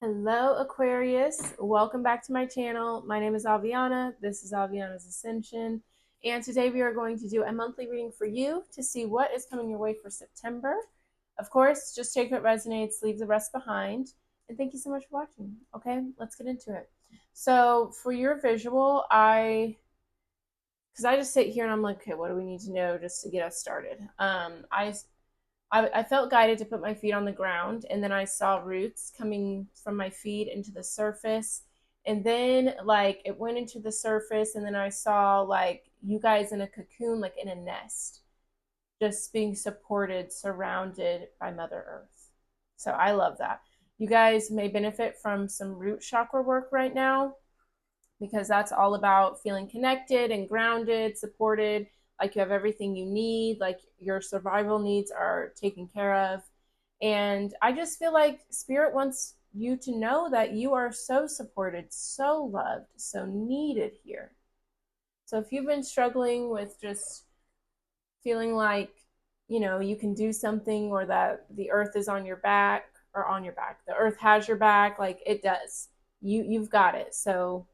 Hello, Aquarius. Welcome back to my channel. My name is Aviana. This is Aviana's Ascension. And today we are going to do a monthly reading for you to see what is coming your way for September. Of course, just take what resonates, leave the rest behind. And thank you so much for watching. Okay, let's get into it. So for your visual, because I just sit here and I'm like, okay, what do we need to know just to get us started? I felt guided to put my feet on the ground, and then I saw roots coming from my feet into the surface. And then, like, it went into the surface, and then I saw, like, you guys in a cocoon, like in a nest, just being supported, surrounded by Mother Earth. So I love that. You guys may benefit from some root chakra work right now because that's all about feeling connected and grounded, supported, like you have everything you need, like your survival needs are taken care of. And I just feel like Spirit wants you to know that you are so supported, so loved, so needed here. So if you've been struggling with just feeling like, you can do something, or that the earth is on your back, or on your back, the earth has your back, like it does. You've got it. So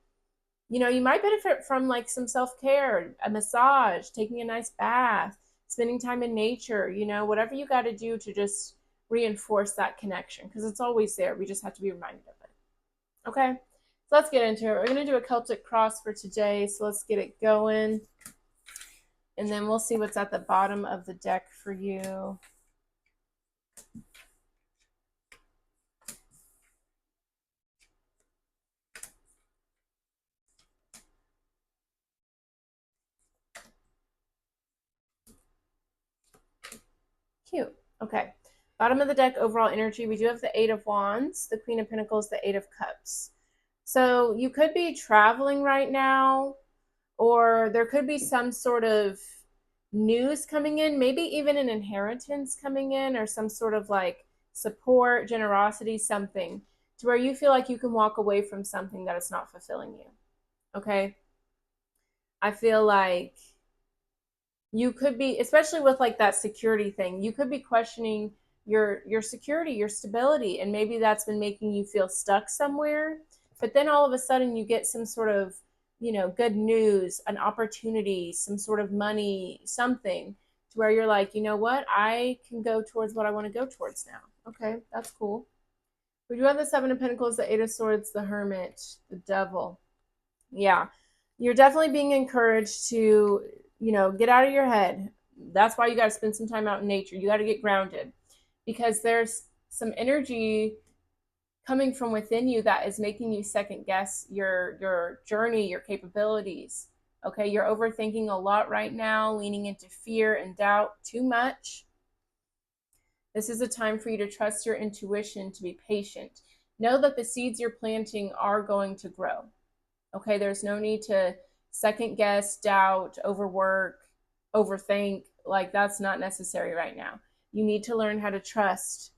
you might benefit from like some self-care, a massage, taking a nice bath, spending time in nature, whatever you got to do to just reinforce that connection, because it's always there. We just have to be reminded of it. Okay, so let's get into it. We're going to do a Celtic cross for today, so let's get it going, and then we'll see what's at the bottom of the deck for you. Cute. Okay. Bottom of the deck, overall energy, we do have the Eight of Wands, the Queen of Pentacles, the Eight of Cups. So you could be traveling right now, or there could be some sort of news coming in, maybe even an inheritance coming in, or some sort of like support, generosity, something to where you feel like you can walk away from something that is not fulfilling you. Okay. I feel like you could be, especially with like that security thing, you could be questioning your security, your stability, and maybe that's been making you feel stuck somewhere. But then all of a sudden you get some sort of, good news, an opportunity, some sort of money, something to where you're like, you know what, I can go towards what I want to go towards now. Okay, that's cool. We do have the Seven of Pentacles, the Eight of Swords, the Hermit, the Devil. Yeah, you're definitely being encouraged to, get out of your head. That's why you got to spend some time out in nature. You got to get grounded, because there's some energy coming from within you that is making you second guess your journey, your capabilities. Okay, you're overthinking a lot right now, leaning into fear and doubt too much. This is a time for you to trust your intuition, to be patient. Know that the seeds you're planting are going to grow. Okay, there's no need to second guess, doubt, overwork, overthink. Like, that's not necessary right now. You need to learn how to trust,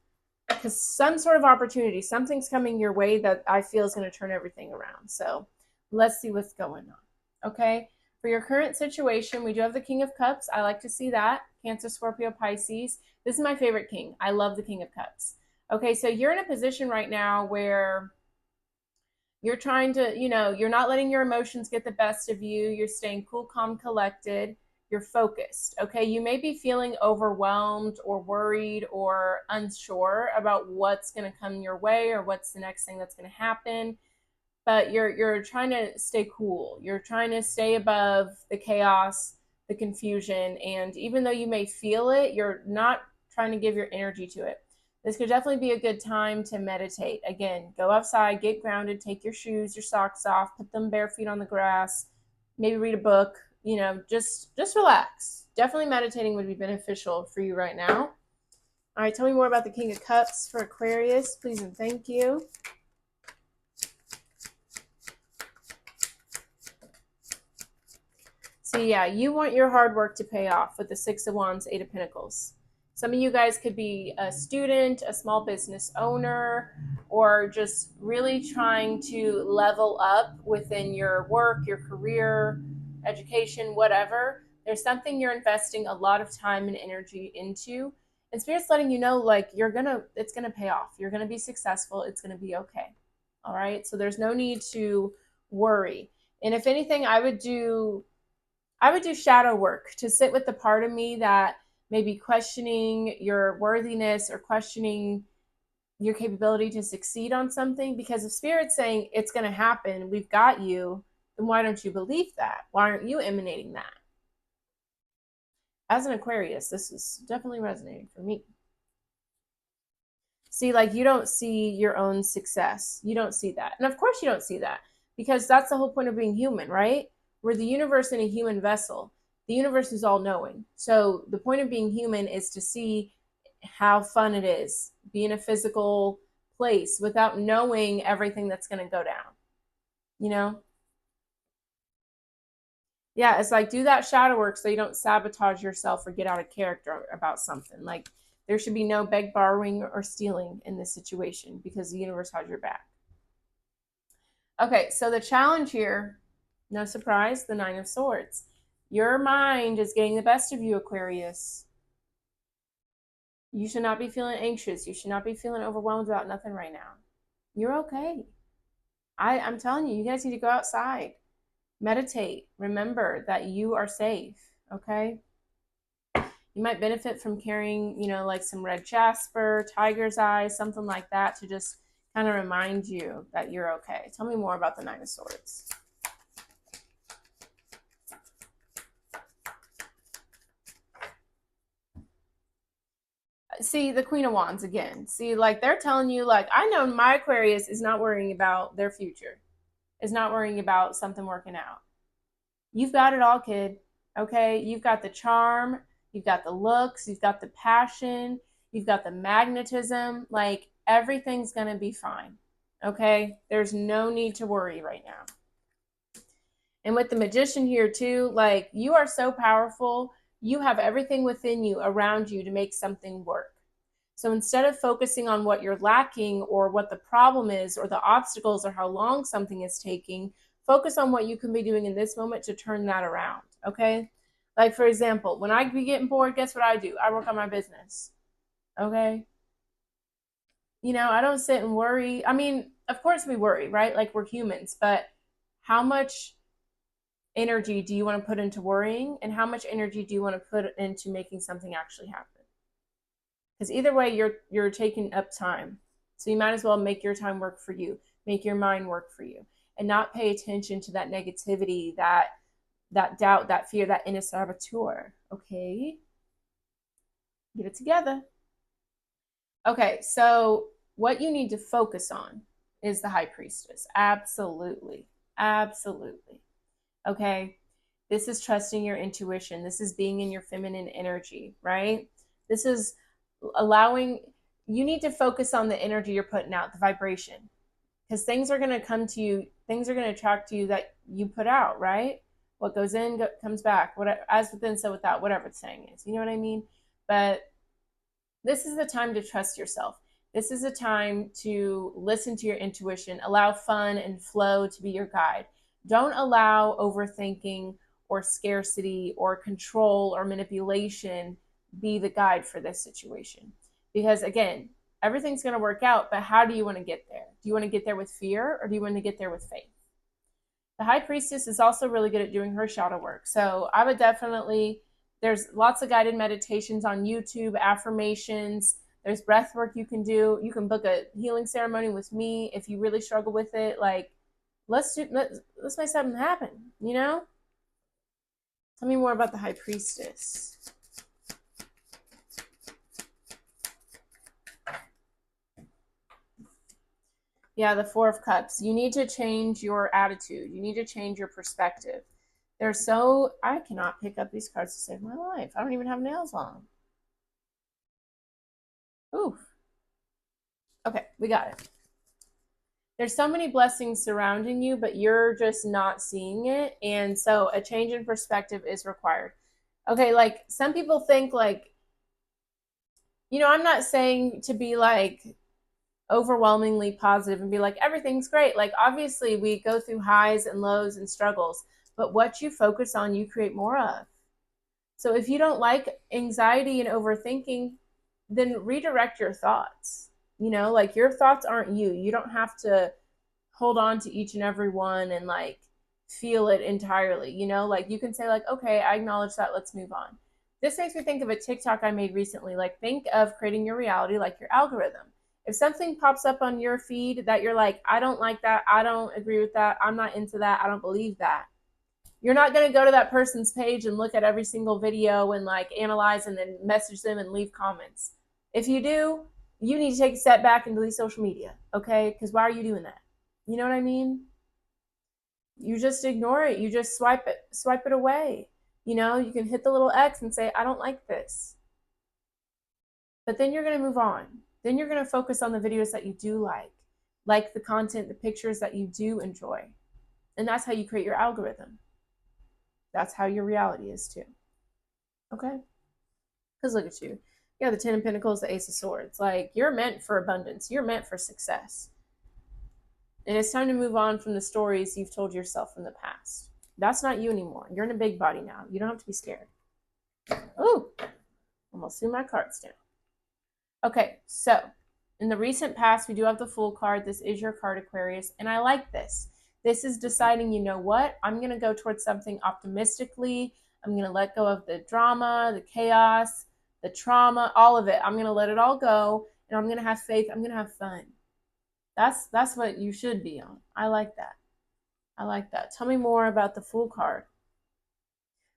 because some sort of opportunity, something's coming your way that I feel is going to turn everything around. So let's see what's going on. Okay, for your current situation, we do have the King of Cups. I like to see that. Cancer, Scorpio, Pisces. This is my favorite king. I love the King of Cups. Okay, so you're in a position right now where you're trying to, you're not letting your emotions get the best of you. You're staying cool, calm, collected. You're focused. Okay. You may be feeling overwhelmed or worried or unsure about what's going to come your way, or what's the next thing that's going to happen. But you're trying to stay cool. You're trying to stay above the chaos, the confusion. And even though you may feel it, you're not trying to give your energy to it. This could definitely be a good time to meditate. Again, go outside, get grounded, take your shoes, your socks off, put them bare feet on the grass, maybe read a book, just relax. Definitely meditating would be beneficial for you right now. All right, tell me more about the King of Cups for Aquarius, please and thank you. So yeah, you want your hard work to pay off with the Six of Wands, Eight of Pentacles. Some of you guys could be a student, a small business owner, or just really trying to level up within your work, your career, education, whatever. There's something you're investing a lot of time and energy into, And Spirit's letting you know, like, it's gonna pay off. You're gonna be successful. It's gonna be okay. All right. So there's no need to worry. And if anything, I would do shadow work to sit with the part of me that may be questioning your worthiness or questioning your capability to succeed on something. Because if Spirit's saying it's going to happen, we've got you, then why don't you believe that? Why aren't you emanating that? As an Aquarius, this is definitely resonating for me. See, like, you don't see your own success. You don't see that. And of course you don't see that, because that's the whole point of being human, right? We're the universe in a human vessel. The universe is all knowing. So the point of being human is to see how fun it is, be in a physical place without knowing everything that's going to go down, you know? Yeah, it's like, do that shadow work so you don't sabotage yourself or get out of character about something. Like, there should be no beg, borrowing, or stealing in this situation, because the universe has your back. Okay, so the challenge here, no surprise, the Nine of Swords. Your mind is getting the best of you, Aquarius. You should not be feeling anxious. You should not be feeling overwhelmed about nothing right now. You're okay. I'm telling you, you guys need to go outside, meditate. Remember that you are safe, okay? You might benefit from carrying, like some red jasper, tiger's eye, something like that, to just kind of remind you that you're okay. Tell me more about the Nine of Swords. See, the Queen of Wands again. See, like, they're telling you, like, I know my Aquarius is not worrying about their future, is not worrying about something working out. You've got it all, kid. Okay? You've got the charm, you've got the looks, you've got the passion, you've got the magnetism. Like, everything's going to be fine. Okay? There's no need to worry right now. And with the Magician here too, like, you are so powerful. You have everything within you, around you, to make something work. So instead of focusing on what you're lacking or what the problem is or the obstacles or how long something is taking, focus on what you can be doing in this moment to turn that around, okay? Like, for example, when I be getting bored, guess what I do? I work on my business, okay? I don't sit and worry. I mean, of course we worry, right? Like, we're humans, but how much energy do you want to put into worrying, and how much energy do you want to put into making something actually happen? Because either way, you're taking up time. So you might as well make your time work for you, make your mind work for you, and not pay attention to that negativity, that doubt, that fear, that inner saboteur. Okay? Get it together. Okay, so what you need to focus on is the High Priestess. Absolutely. Absolutely. Okay? This is trusting your intuition. This is being in your feminine energy, right? This is allowing, you need to focus on the energy you're putting out, the vibration, because things are going to come to you, things are going to attract to you that you put out, right? What goes in comes back. What, as within, so without, whatever the saying is, you know what I mean? But this is the time to trust yourself. This is a time to listen to your intuition. Allow fun and flow to be your guide. Don't allow overthinking or scarcity or control or manipulation be the guide for this situation. Because again, everything's going to work out, but how do you want to get there? Do you want to get there with fear, or do you want to get there with faith? The High Priestess is also really good at doing her shadow work. So I would definitely, there's lots of guided meditations on YouTube, affirmations, there's breath work you can do. You can book a healing ceremony with me if you really struggle with it. Like, let's make something happen, Tell me more about the High Priestess. Yeah, the Four of Cups. You need to change your attitude. You need to change your perspective. I cannot pick up these cards to save my life. I don't even have nails on. Oof. Okay, we got it. There's so many blessings surrounding you, but you're just not seeing it. And so a change in perspective is required. Okay, like, some people think, like, I'm not saying to be like overwhelmingly positive and be like, everything's great. Like, obviously we go through highs and lows and struggles, but what you focus on, you create more of. So if you don't like anxiety and overthinking, then redirect your thoughts. Like your thoughts aren't you. You don't have to hold on to each and every one and like feel it entirely. Like you can say like, okay, I acknowledge that, let's move on. This makes me think of a TikTok I made recently. Like, think of creating your reality like your algorithm. If something pops up on your feed that you're like, I don't like that, I don't agree with that, I'm not into that, I don't believe that, you're not going to go to that person's page and look at every single video and like analyze and then message them and leave comments. If you do, you need to take a step back and delete social media, okay? Because why are you doing that? You know what I mean? You just ignore it. You just swipe it away. You can hit the little X and say, I don't like this. But then you're going to move on. Then you're going to focus on the videos that you do like the content, the pictures that you do enjoy. And that's how you create your algorithm. That's how your reality is too. Okay? Because look at you. You got the Ten of Pentacles, the Ace of Swords. Like, you're meant for abundance. You're meant for success. And it's time to move on from the stories you've told yourself from the past. That's not you anymore. You're in a big body now. You don't have to be scared. Ooh, almost threw my cards down. Okay, so in the recent past, we do have the Fool card. This is your card, Aquarius, and I like this. This is deciding, you know what? I'm going to go towards something optimistically. I'm going to let go of the drama, the chaos, the trauma, all of it. I'm going to let it all go, and I'm going to have faith. I'm going to have fun. That's what you should be on. I like that. I like that. Tell me more about the Fool card.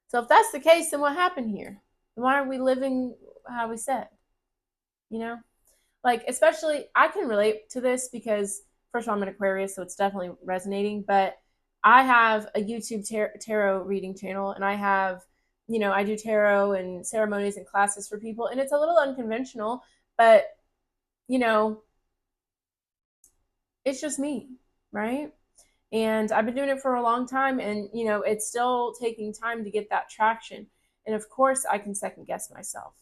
So if that's the case, then what happened here? Why are we living how we said? Like, especially, I can relate to this because, first of all, I'm an Aquarius, so it's definitely resonating. But I have a YouTube tarot reading channel, and I have, I do tarot and ceremonies and classes for people, and it's a little unconventional, but, it's just me, right? And I've been doing it for a long time, and it's still taking time to get that traction. And of course I can second guess myself.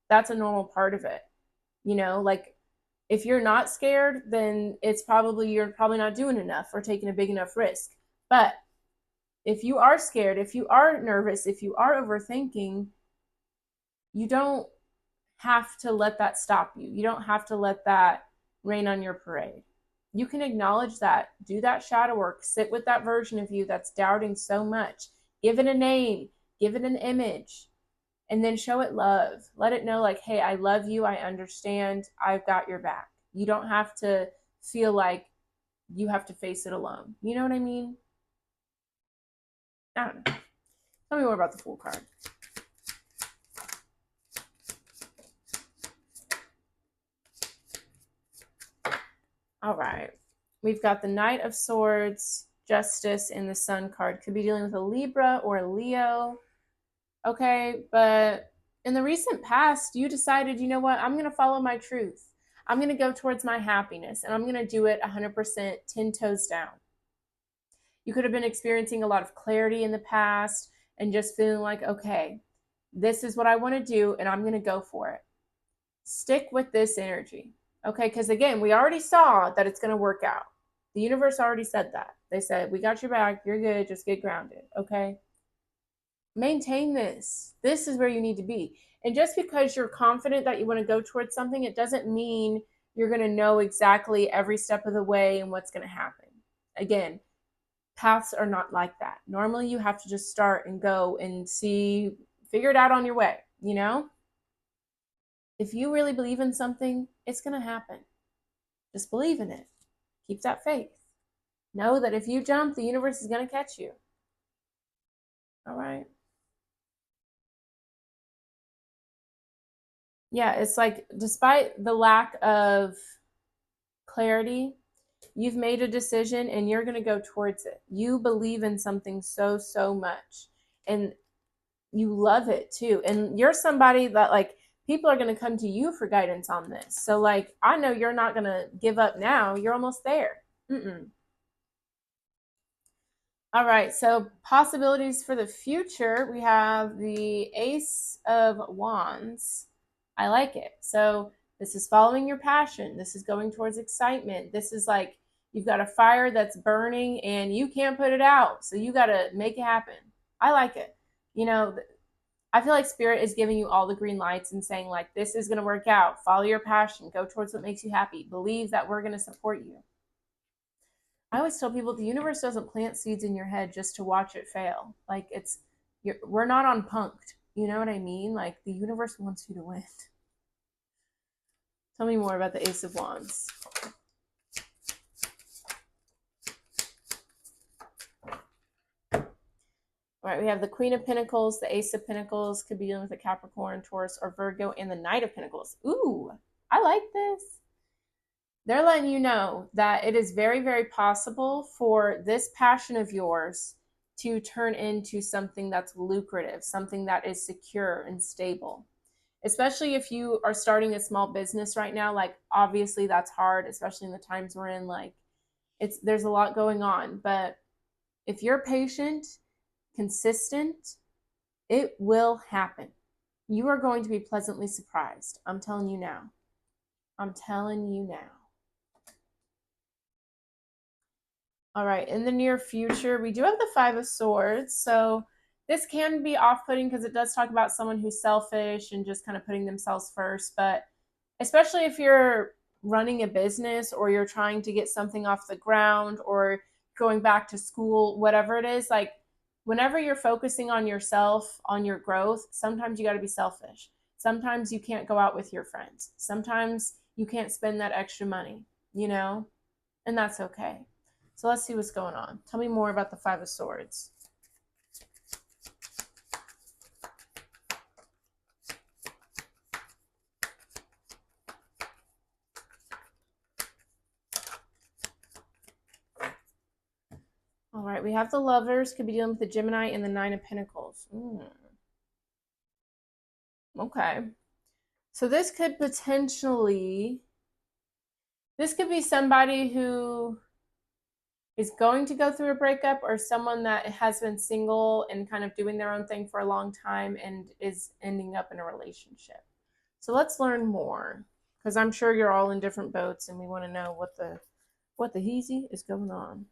That's a normal part of it. Like, if you're not scared, then you're probably not doing enough or taking a big enough risk. But if you are scared, if you are nervous, if you are overthinking, you don't have to let that stop you. You don't have to let that rain on your parade. You can acknowledge that, do that shadow work, sit with that version of you that's doubting so much, give it a name, give it an image, and then show it love. Let it know, like, hey, I love you, I understand, I've got your back. You don't have to feel like you have to face it alone. You know what I mean? I don't know. Tell me more about the Fool card. All right. We've got the Knight of Swords, Justice, and the Sun card. Could be dealing with a Libra or a Leo. Okay, but in the recent past, you decided, you know what? I'm going to follow my truth. I'm going to go towards my happiness, and I'm going to do it 100%, 10 toes down. You could have been experiencing a lot of clarity in the past and just feeling like, okay, this is what I want to do, and I'm going to go for it. Stick with this energy. Okay, because again, we already saw that it's going to work out. The universe already said that. They said, we got your back, you're good, just get grounded, okay? Maintain this. This is where you need to be. And just because you're confident that you want to go towards something, it doesn't mean you're going to know exactly every step of the way and what's going to happen. Again, paths are not like that. Normally, you have to just start and go and figure it out on your way, If you really believe in something, it's going to happen. Just believe in it. Keep that faith. Know that if you jump, the universe is going to catch you. All right. Yeah, it's like, despite the lack of clarity, you've made a decision and you're going to go towards it. You believe in something so, so much. And you love it too. And you're somebody that, like, people are going to come to you for guidance on this. So, like, I know you're not going to give up now. You're almost there. All right, so possibilities for the future. We have the Ace of Wands. I like it. So this is following your passion. This is going towards excitement. This is like, you've got a fire that's burning and you can't put it out. So you got to make it happen. I like it. I feel like Spirit is giving you all the green lights and saying, like, this is going to work out. Follow your passion. Go towards what makes you happy. Believe that we're going to support you. I always tell people the universe doesn't plant seeds in your head just to watch it fail. Like, we're not on punked. You know what I mean? Like, the universe wants you to win. Tell me more about the Ace of Wands. All right, we have the Queen of Pentacles, the Ace of Pentacles, could be dealing with a Capricorn, Taurus, or Virgo, and the Knight of Pentacles. Ooh, I like this. They're letting you know that it is very, very possible for this passion of yours to turn into something that's lucrative, something that is secure and stable. Especially if you are starting a small business right now, like obviously that's hard, especially in the times we're in. Like there's a lot going on, but if you're patient, consistent, it will happen. You are going to be pleasantly surprised. I'm telling you now. I'm telling you now. All right, in the near future, we do have the Five of Swords. So this can be off-putting because it does talk about someone who's selfish and just kind of putting themselves first. But especially if you're running a business or you're trying to get something off the ground or going back to school, whatever it is, like whenever you're focusing on yourself, on your growth, sometimes you got to be selfish. Sometimes you can't go out with your friends. Sometimes you can't spend that extra money, you know, and that's okay. So let's see what's going on. Tell me more about the Five of Swords. All right, we have the Lovers, could be dealing with the Gemini and the Nine of Pentacles. Okay. So this could be somebody who is going to go through a breakup or someone that has been single and kind of doing their own thing for a long time and is ending up in a relationship. So let's learn more because I'm sure you're all in different boats and we want to know what the heezy is going on.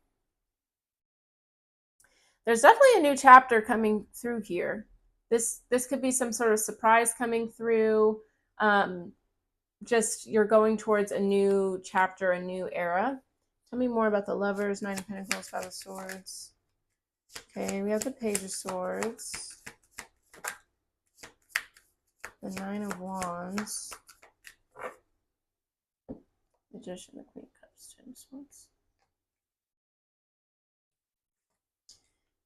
There's definitely a new chapter coming through here. This could be some sort of surprise coming through. Just you're going towards a new chapter, a new era. Tell me more about the Lovers, Nine of Pentacles, Five of Swords. Okay, we have the Page of Swords. The Nine of Wands. Magician, the Queen of Cups, Ten of Swords.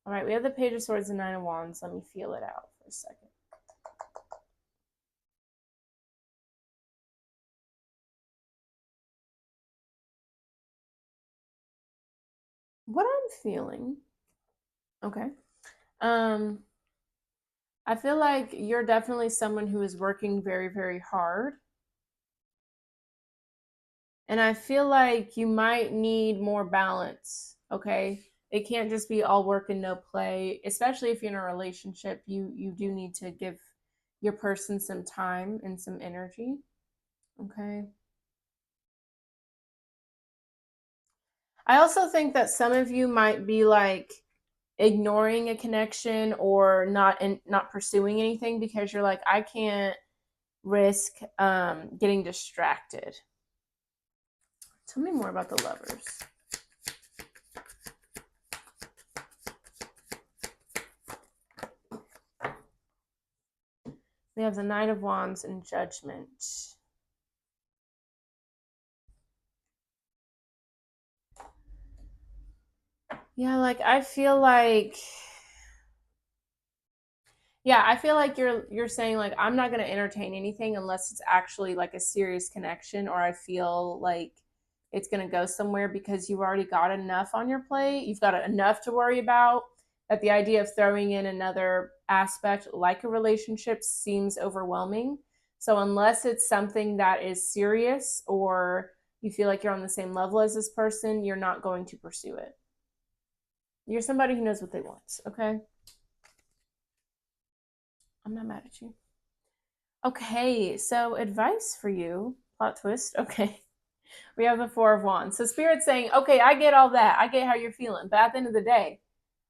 All right, we have the Page of Swords and Nine of Wands. Let me feel it out for a second. What I'm feeling, okay. I feel like you're definitely someone who is working very, very hard. And I feel like you might need more balance, okay? It can't just be all work and no play, especially if you're in a relationship. You do need to give your person some time and some energy, okay? I also think that some of you might be like ignoring a connection or not pursuing anything because you're like, I can't risk getting distracted. Tell me more about the Lovers. We have the Knight of Wands and Judgment. Yeah, like I feel like you're saying like I'm not going to entertain anything unless it's actually like a serious connection or I feel like it's going to go somewhere because you've already got enough on your plate. You've got enough to worry about that the idea of throwing in another aspect like a relationship seems overwhelming. So unless it's something that is serious or you feel like you're on the same level as this person, you're not going to pursue it. You're somebody who knows what they want, okay? I'm not mad at you. Okay, so advice for you. Plot twist. Okay. We have the Four of Wands. So Spirit's saying, okay, I get all that. I get how you're feeling. But at the end of the day,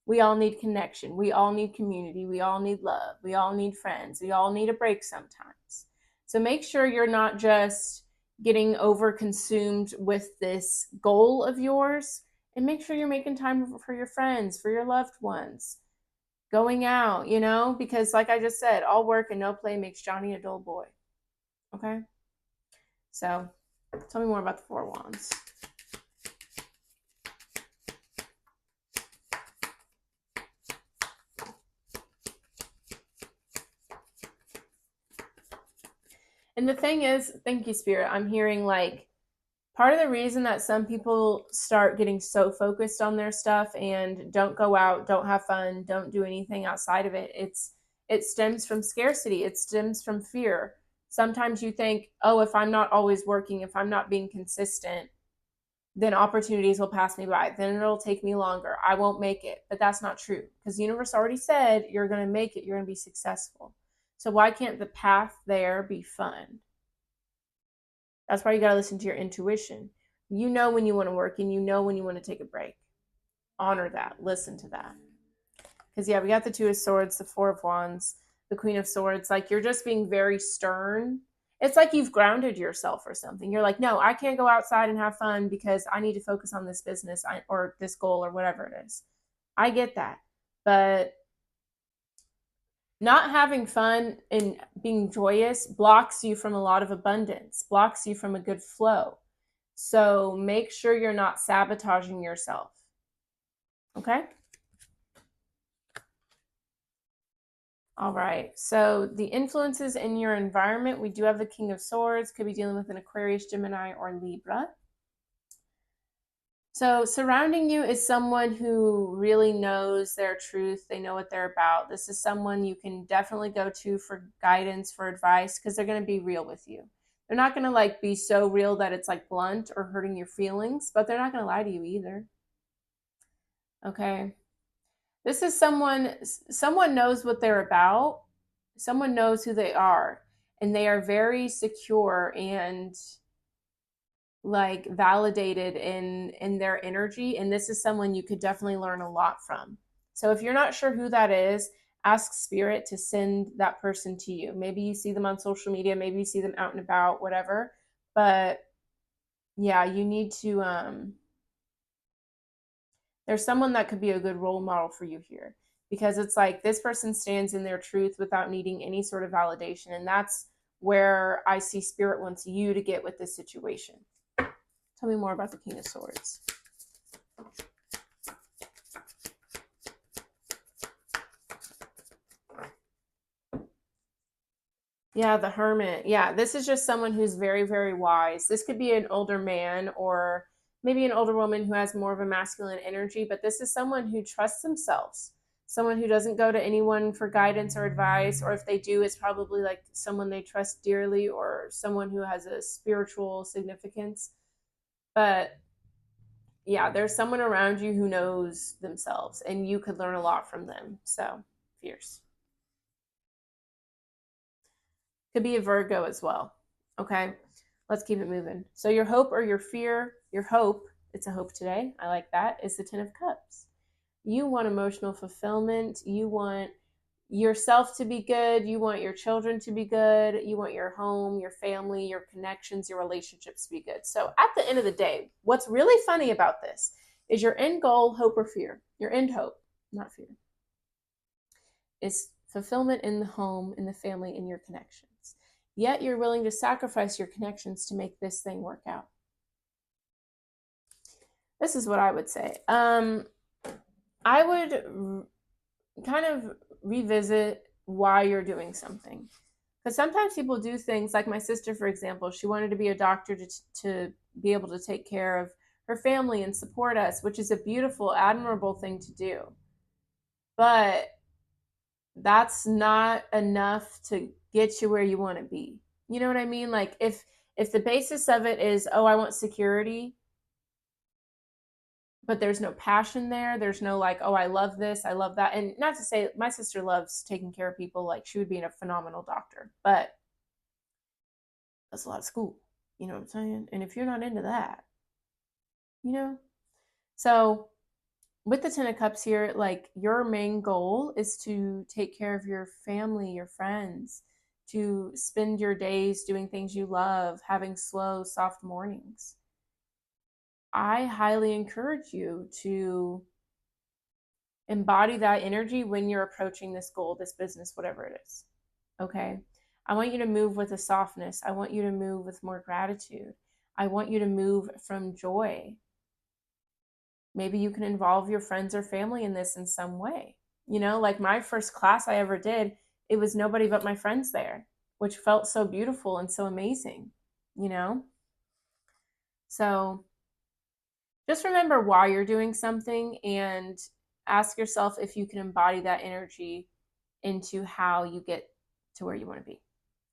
We all need connection. We all need community. We all need love. We all need friends. We all need a break sometimes. So make sure you're not just getting over consumed with this goal of yours, and make sure you're making time for your friends, for your loved ones, going out, because like I just said, all work and no play makes Johnny a dull boy. Okay? So tell me more about the Four of Wands. And the thing is, thank you, Spirit, I'm hearing like part of the reason that some people start getting so focused on their stuff and don't go out, don't have fun, don't do anything outside of it, it stems from scarcity. It stems from fear. Sometimes you think, oh, if I'm not always working, if I'm not being consistent, then opportunities will pass me by. Then it'll take me longer. I won't make it. But that's not true, because the universe already said you're going to make it. You're going to be successful. So why can't the path there be fun? That's why you got to listen to your intuition. You know when you want to work, and you know when you want to take a break. Honor that. Listen to that. Because, yeah, we got the Two of Swords, the Four of Wands, the Queen of Swords. Like, you're just being very stern. It's like you've grounded yourself or something. You're like, no, I can't go outside and have fun because I need to focus on this business or this goal or whatever it is. I get that. But not having fun and being joyous blocks you from a lot of abundance, blocks you from a good flow. So make sure you're not sabotaging yourself. Okay? All right. So the influences in your environment, we do have the King of Swords, could be dealing with an Aquarius, Gemini, or Libra. So surrounding you is someone who really knows their truth. They know what they're about. This is someone you can definitely go to for guidance, for advice, because they're going to be real with you. They're not going to like be so real that it's like blunt or hurting your feelings, but they're not going to lie to you either. Okay. This is someone knows what they're about. Someone knows who they are, and they are very secure and like validated in their energy, and this is someone you could definitely learn a lot from. So if you're not sure who that is, ask Spirit to send that person to you. Maybe you see them on social media, maybe you see them out and about, whatever. But yeah, you need to there's someone that could be a good role model for you here, because it's like this person stands in their truth without needing any sort of validation, and that's where I see Spirit wants you to get with this situation. Tell me more about the King of Swords. Yeah, the Hermit. Yeah, this is just someone who's very, very wise. This could be an older man or maybe an older woman who has more of a masculine energy, but this is someone who trusts themselves, someone who doesn't go to anyone for guidance or advice, or if they do, it's probably like someone they trust dearly or someone who has a spiritual significance. But yeah, there's someone around you who knows themselves, and you could learn a lot from them. So fierce. Could be a Virgo as well. Okay, let's keep it moving. So your hope or your fear, your hope, it's a hope today. I like that, is the Ten of Cups. You want emotional fulfillment. You want yourself to be good. You want your children to be good. You want your home, your family, your connections, your relationships to be good. So at the end of the day, what's really funny about this is your end goal, hope or fear. Your end hope, not fear, is fulfillment in the home, in the family, in your connections. Yet you're willing to sacrifice your connections to make this thing work out. This is what I would say. I would kind of revisit why you're doing something. Because sometimes people do things like my sister, for example, she wanted to be a doctor to be able to take care of her family and support us, which is a beautiful, admirable thing to do. But that's not enough to get you where you want to be. You know what I mean? Like if the basis of it is, oh, I want security, but there's no passion there, there's no like, oh, I love this, I love that. And not to say my sister loves taking care of people, like she would be a phenomenal doctor, but that's a lot of school. You know what I'm saying? And if you're not into that, you know? So with the Ten of Cups here, like your main goal is to take care of your family, your friends, to spend your days doing things you love, having slow, soft mornings. I highly encourage you to embody that energy when you're approaching this goal, this business, whatever it is. Okay. I want you to move with a softness. I want you to move with more gratitude. I want you to move from joy. Maybe you can involve your friends or family in this in some way. You know, like my first class I ever did, it was nobody but my friends there, which felt so beautiful and so amazing, you know? So just remember why you're doing something and ask yourself if you can embody that energy into how you get to where you want to be.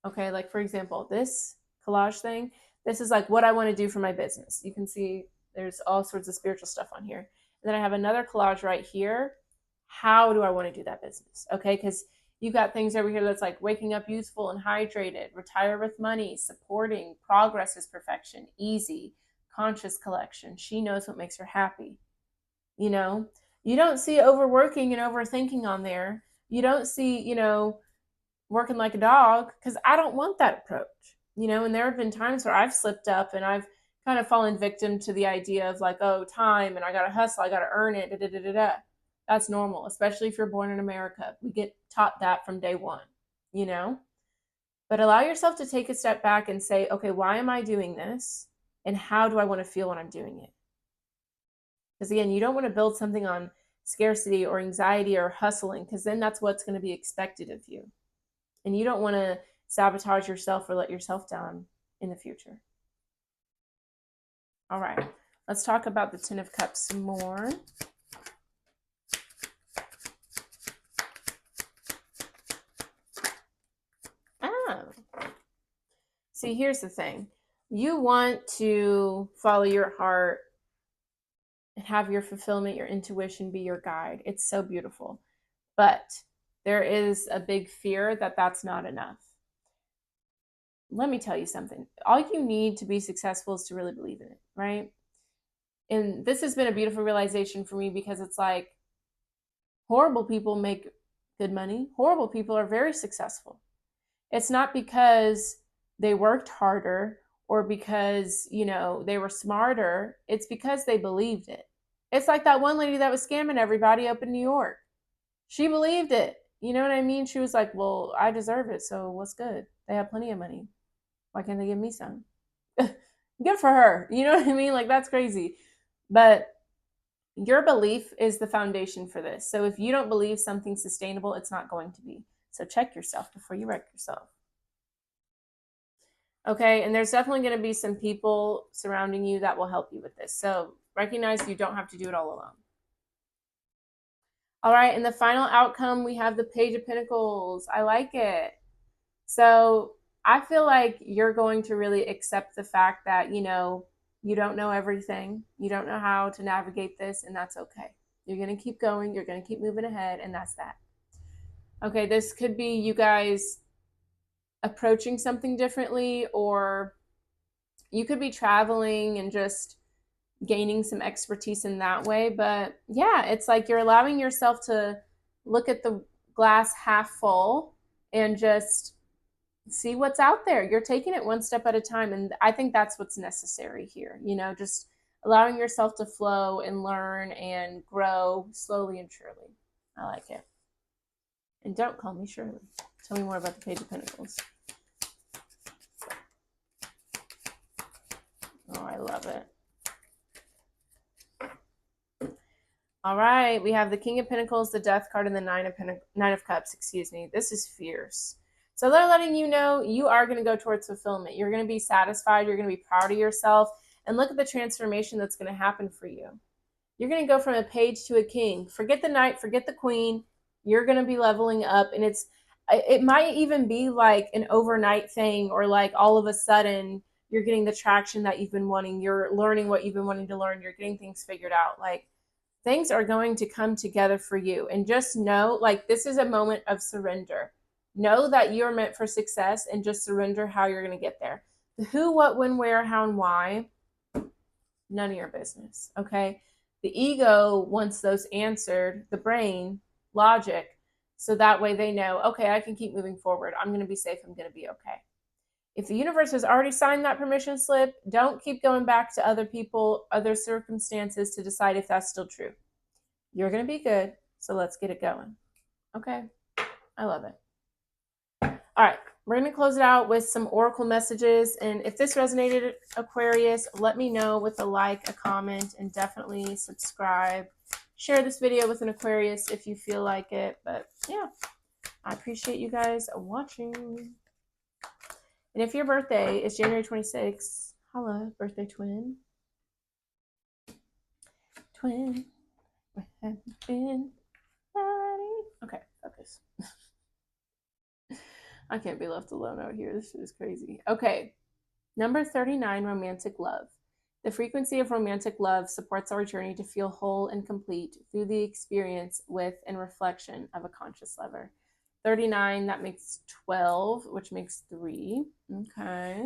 Okay, like for example, this collage thing, this is like what I want to do for my business. You can see there's all sorts of spiritual stuff on here. And then I have another collage right here. How do I want to do that business? Okay, because you've got things over here that's like waking up youthful and hydrated, retire with money, supporting, progress is perfection, easy, conscious collection. She knows what makes her happy. You know, you don't see overworking and overthinking on there. You don't see, working like a dog, because I don't want that approach. And there have been times where I've slipped up and I've kind of fallen victim to the idea of like, oh, time and I got to hustle, I got to earn it. Da, da, da, da, da. That's normal, especially if you're born in America. We get taught that from day one, you know? But allow yourself to take a step back and say, okay, why am I doing this? And how do I want to feel when I'm doing it? Because again, you don't want to build something on scarcity or anxiety or hustling, because then that's what's going to be expected of you. And you don't want to sabotage yourself or let yourself down in the future. All right, let's talk about the Ten of Cups some more. See, here's the thing. You want to follow your heart and have your fulfillment, your intuition be your guide. It's so beautiful. But there is a big fear that that's not enough. Let me tell you something. All you need to be successful is to really believe in it, right? And this has been a beautiful realization for me, because it's like horrible people make good money. Horrible people are very successful. It's not because they worked harder or because, they were smarter. It's because they believed it. It's like that one lady that was scamming everybody up in New York. She believed it. You know what I mean? She was like, well, I deserve it, so what's good? They have plenty of money. Why can't they give me some? Good for her. You know what I mean? Like, that's crazy. But your belief is the foundation for this. So if you don't believe something's sustainable, it's not going to be. So check yourself before you wreck yourself. Okay, and there's definitely going to be some people surrounding you that will help you with this. So recognize you don't have to do it all alone. All right, and the final outcome, we have the Page of Pentacles. I like it. So I feel like you're going to really accept the fact that, you don't know everything. You don't know how to navigate this, and that's okay. You're going to keep going. You're going to keep moving ahead, and that's that. Okay, this could be you guys approaching something differently, or you could be traveling and just gaining some expertise in that way. But yeah, it's like you're allowing yourself to look at the glass half full and just see what's out there. You're taking it one step at a time. And I think that's what's necessary here. Just allowing yourself to flow and learn and grow slowly and surely. I like it. And don't call me Shirley. Tell me more about the Page of Pentacles. Oh, I love it. All right, we have the King of Pentacles, the Death card, and the Nine of Cups. Excuse me. This is fierce. So they're letting you know you are going to go towards fulfillment. You're going to be satisfied. You're going to be proud of yourself. And look at the transformation that's going to happen for you. You're going to go from a page to a king. Forget the knight, forget the queen. You're going to be leveling up. And it might even be like an overnight thing, or like all of a sudden you're getting the traction that you've been wanting. You're learning what you've been wanting to learn. You're getting things figured out. Like, things are going to come together for you. And just know, like, this is a moment of surrender. Know that you're meant for success, and just surrender how you're going to get there. The who, what, when, where, how, and why, none of your business, okay? The ego wants those answered, the brain, logic, so that way they know, okay, I can keep moving forward. I'm going to be safe. I'm going to be okay. If the universe has already signed that permission slip, don't keep going back to other people, other circumstances to decide if that's still true. You're going to be good, so let's get it going. Okay? I love it. All right, we're going to close it out with some oracle messages. And if this resonated, Aquarius, let me know with a like, a comment, and definitely subscribe. Share this video with an Aquarius if you feel like it. But yeah, I appreciate you guys watching. And if your birthday is January 26th, holla, birthday twin. Twin, where have you been? Okay, focus. I can't be left alone out here. This shit is crazy. Okay, number 39, romantic love. The frequency of romantic love supports our journey to feel whole and complete through the experience with and reflection of a conscious lover. 39, that makes 12, which makes 3. Okay,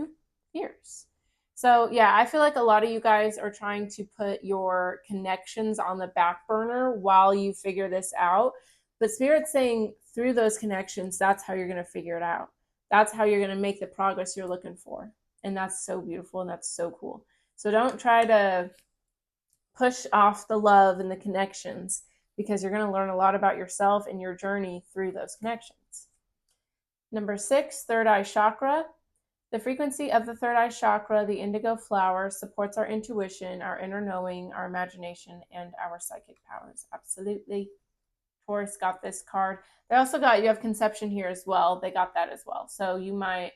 fierce. So yeah, I feel like a lot of you guys are trying to put your connections on the back burner while you figure this out. But Spirit's saying through those connections, that's how you're going to figure it out. That's how you're going to make the progress you're looking for. And that's so beautiful and that's so cool. So don't try to push off the love and the connections, because you're going to learn a lot about yourself and your journey through those connections. Number 6, third eye chakra. The frequency of the third eye chakra, the indigo flower, supports our intuition, our inner knowing, our imagination, and our psychic powers. Absolutely. Taurus got this card. They also got, you have conception here as well. They got that as well. So you might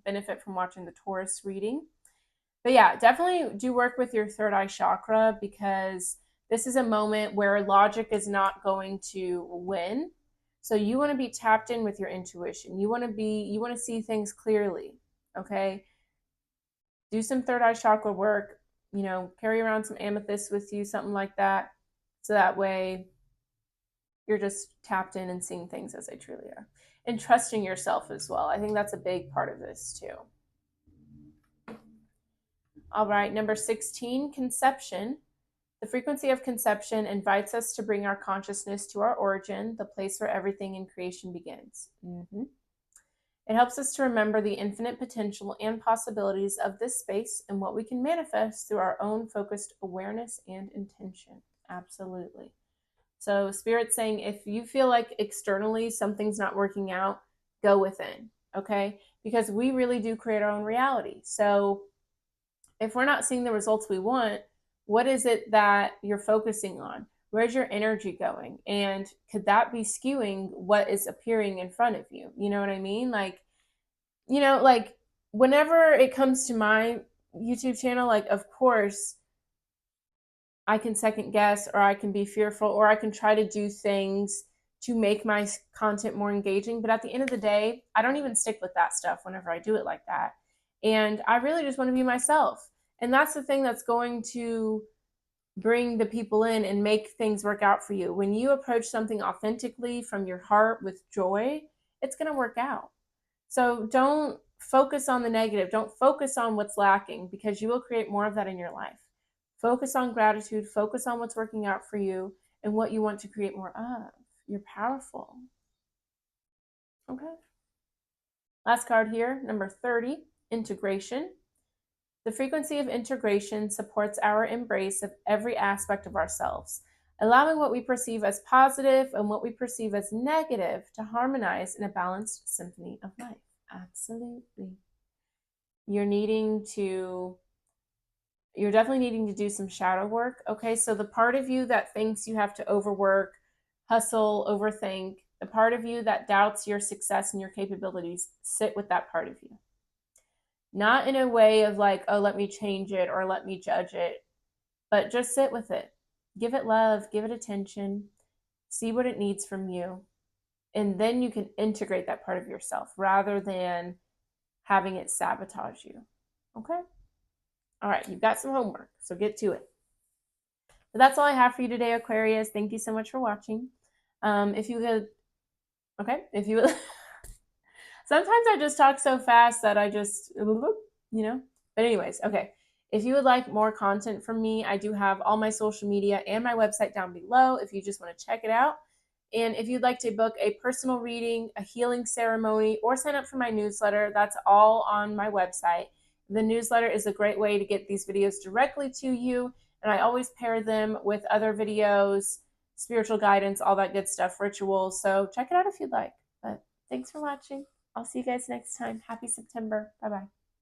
benefit from watching the Taurus reading. But yeah, definitely do work with your third eye chakra, because this is a moment where logic is not going to win. So you want to be tapped in with your intuition. You want to see things clearly. Okay. Do some third eye chakra work, carry around some amethyst with you, something like that. So that way you're just tapped in and seeing things as they truly are. And trusting yourself as well. I think that's a big part of this too. All right, number 16, conception. The frequency of conception invites us to bring our consciousness to our origin, the place where everything in creation begins. It helps us to remember the infinite potential and possibilities of this space and what we can manifest through our own focused awareness and intention. Absolutely. So Spirit's saying, if you feel like externally something's not working out, go within, okay? Because we really do create our own reality. So if we're not seeing the results we want, what is it that you're focusing on? Where's your energy going? And could that be skewing what is appearing in front of you? You know what I mean? Like whenever it comes to my YouTube channel, like, of course, I can second guess, or I can be fearful, or I can try to do things to make my content more engaging. But at the end of the day, I don't even stick with that stuff whenever I do it like that. And I really just want to be myself. And that's the thing that's going to bring the people in and make things work out for you. When you approach something authentically from your heart with joy, it's going to work out. So don't focus on the negative. Don't focus on what's lacking, because you will create more of that in your life. Focus on gratitude. Focus on what's working out for you and what you want to create more of. You're powerful. Okay. Last card here, number 30, integration. The frequency of integration supports our embrace of every aspect of ourselves, allowing what we perceive as positive and what we perceive as negative to harmonize in a balanced symphony of life. Absolutely. You're definitely needing to do some shadow work. Okay, so the part of you that thinks you have to overwork, hustle, overthink, the part of you that doubts your success and your capabilities, sit with that part of you. Not in a way of like, oh, let me change it or let me judge it, but just sit with it. Give it love, give it attention, see what it needs from you. And then you can integrate that part of yourself rather than having it sabotage you. Okay? All right, you've got some homework, so get to it. But that's all I have for you today, Aquarius. Thank you so much for watching. If you would, sometimes I just talk so fast that I just, But anyways, okay. If you would like more content from me, I do have all my social media and my website down below if you just want to check it out. And if you'd like to book a personal reading, a healing ceremony, or sign up for my newsletter, that's all on my website. The newsletter is a great way to get these videos directly to you, and I always pair them with other videos, spiritual guidance, all that good stuff, rituals. So check it out if you'd like. But thanks for watching. I'll see you guys next time. Happy September. Bye bye.